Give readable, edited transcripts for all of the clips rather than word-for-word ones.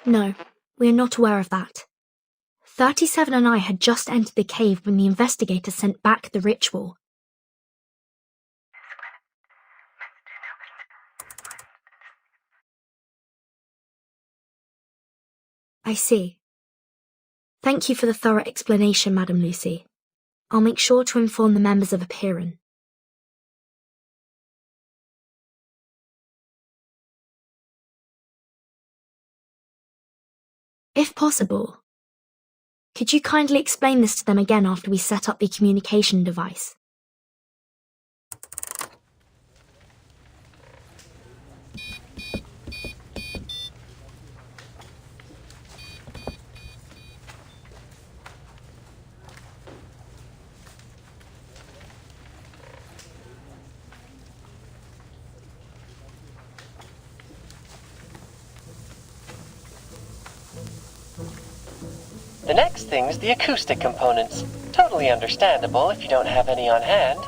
No, we are not aware of that. 37 and I had just entered the cave when the investigator sent back the ritual. I see. Thank you for the thorough explanation, Madam Lucy. I'll make sure to inform the members of Apeiron. If possible, could you kindly explain this to them again after we set up the communication device? The next thing's the acoustic components. Totally understandable if you don't have any on hand.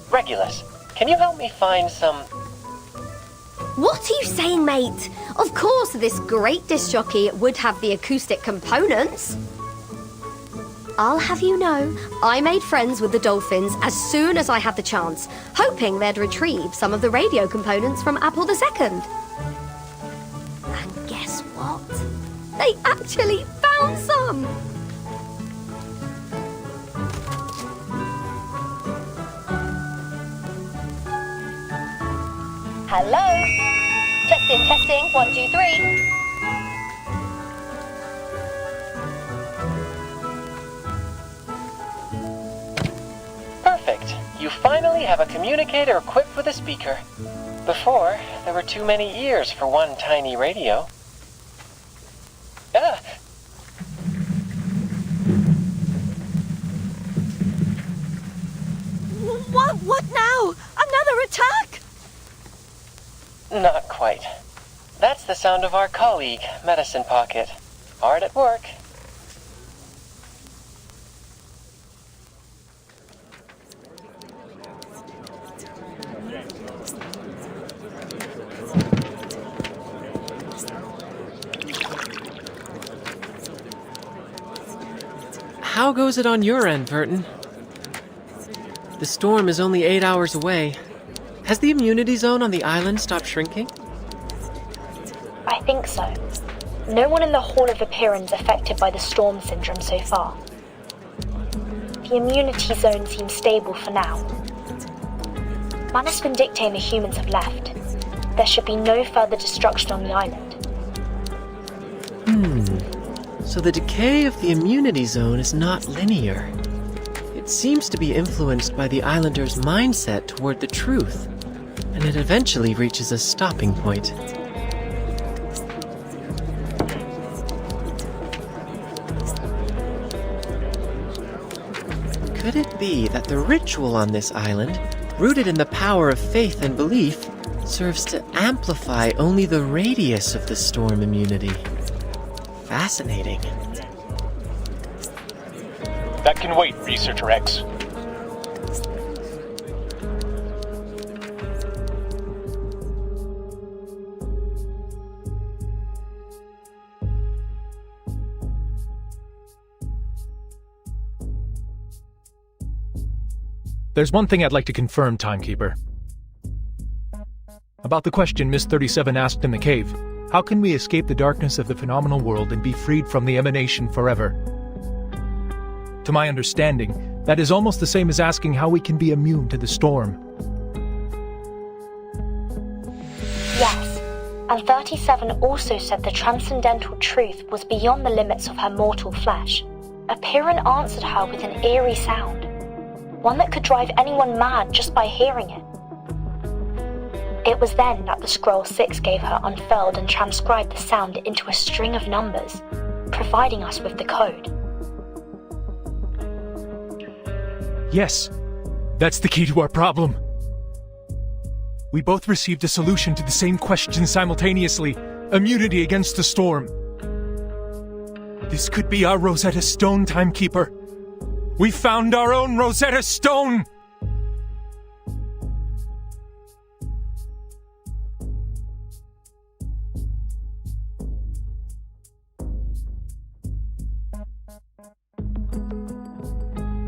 Regulus, can you help me find some... What are you saying, mate? Of course this great disc jockey would have the acoustic components. I'll have you know, I made friends with the dolphins as soon as I had the chance, hoping they'd retrieve some of the radio components from Apple II. And guess what? They actually found some! Hello? Testing, 1, 2, 3. Perfect. You finally have a communicator equipped with a speaker. Before, there were too many ears for one tiny radio. Ah! What now? Another attack? Not quite. That's the sound of our colleague, Medicine Pocket. Hard at work. How goes it on your end, Verton? The storm is only 8 hours away. Has the immunity zone on the island stopped shrinking? I think so. No one in the Hall of Apeiron is affected by the storm syndrome so far. The immunity zone seems stable for now. Manus Vindictae and the humans have left. There should be no further destruction on the island. So the decay of the immunity zone is not linear. It seems to be influenced by the islanders' mindset toward the truth, and it eventually reaches a stopping point. Could it be that the ritual on this island, rooted in the power of faith and belief, serves to amplify only the radius of the storm immunity? Fascinating. That can wait, Researcher X. There's one thing I'd like to confirm, Timekeeper. About the question Miss 37 asked in the cave. How can we escape the darkness of the phenomenal world and be freed from the emanation forever? To my understanding, that is almost the same as asking how we can be immune to the storm. Yes, and 37 also said the transcendental truth was beyond the limits of her mortal flesh. Apeiron answered her with an eerie sound, one that could drive anyone mad just by hearing it. It was then that the Scroll 6 gave her unfurled and transcribed the sound into a string of numbers, providing us with the code. Yes, that's the key to our problem. We both received a solution to the same question simultaneously, immunity against the storm. This could be our Rosetta Stone, Timekeeper. We found our own Rosetta Stone!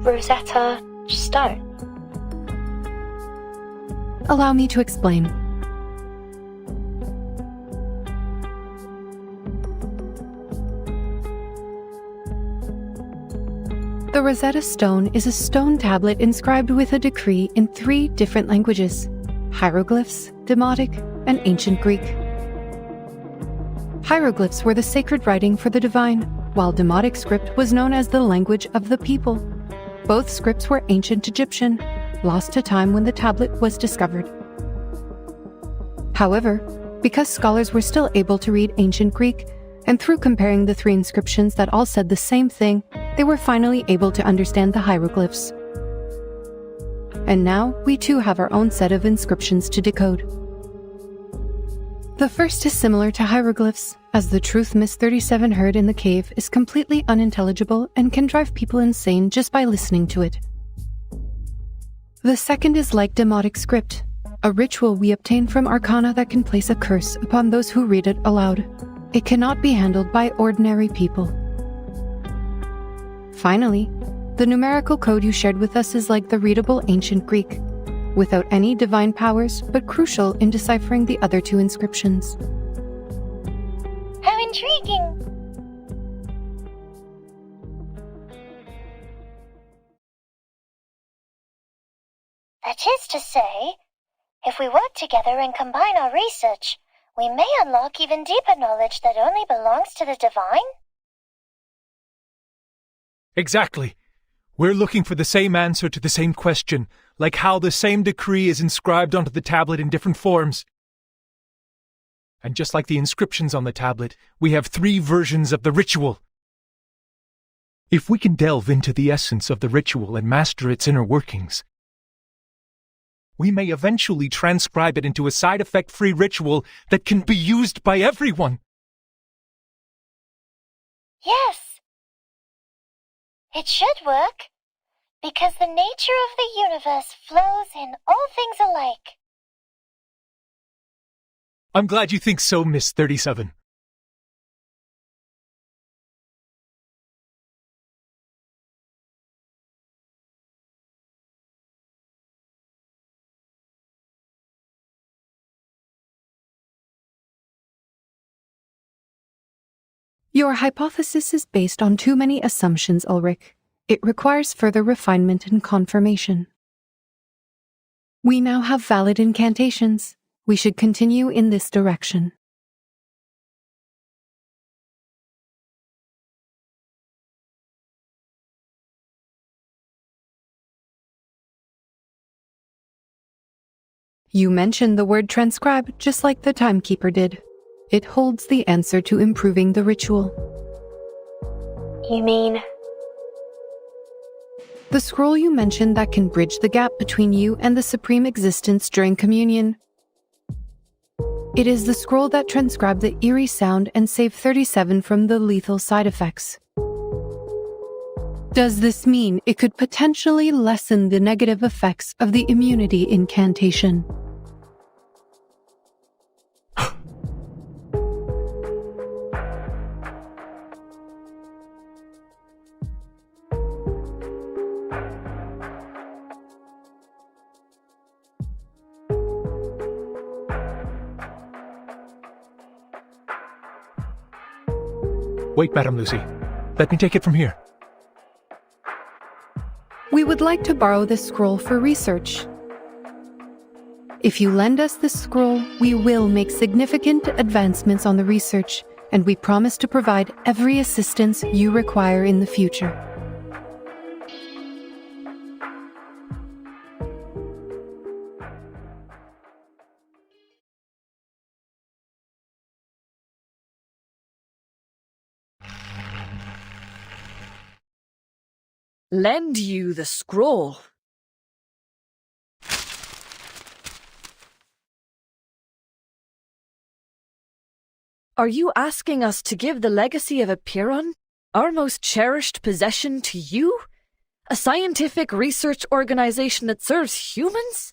Rosetta Stone? Allow me to explain. The Rosetta Stone is a stone tablet inscribed with a decree in 3 different languages: hieroglyphs, Demotic, and Ancient Greek. Hieroglyphs were the sacred writing for the divine, while Demotic script was known as the language of the people. Both scripts were ancient Egyptian, lost to time when the tablet was discovered. However, because scholars were still able to read Ancient Greek, and through comparing the 3 inscriptions that all said the same thing, they were finally able to understand the hieroglyphs. And now, we too have our own set of inscriptions to decode. The first is similar to hieroglyphs, as the truth Miss 37 heard in the cave is completely unintelligible and can drive people insane just by listening to it. The second is like Demotic script, a ritual we obtain from arcana that can place a curse upon those who read it aloud. It cannot be handled by ordinary people. Finally, the numerical code you shared with us is like the readable Ancient Greek, without any divine powers, but crucial in deciphering the other 2 inscriptions. How intriguing! That is to say, if we work together and combine our research, we may unlock even deeper knowledge that only belongs to the divine? Exactly. We're looking for the same answer to the same question, like how the same decree is inscribed onto the tablet in different forms. And just like the inscriptions on the tablet, we have 3 versions of the ritual. If we can delve into the essence of the ritual and master its inner workings, we may eventually transcribe it into a side-effect-free ritual that can be used by everyone. Yes. It should work, because the nature of the universe flows in all things alike. I'm glad you think so, Miss 37. Your hypothesis is based on too many assumptions, Ulrich. It requires further refinement and confirmation. We now have valid incantations. We should continue in this direction. You mentioned the word transcribe just like the timekeeper did. It holds the answer to improving the ritual. You mean? The scroll you mentioned that can bridge the gap between you and the Supreme Existence during communion. It is the scroll that transcribed the eerie sound and saved 37 from the lethal side effects. Does this mean it could potentially lessen the negative effects of the immunity incantation? Wait, Madam Lucy. Let me take it from here. We would like to borrow this scroll for research. If you lend us this scroll, we will make significant advancements on the research, and we promise to provide every assistance you require in the future. Lend you the scroll. Are you asking us to give the legacy of Epiron, our most cherished possession, to you? A scientific research organization that serves humans?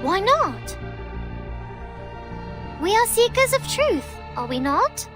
Why not? We are seekers of truth, are we not?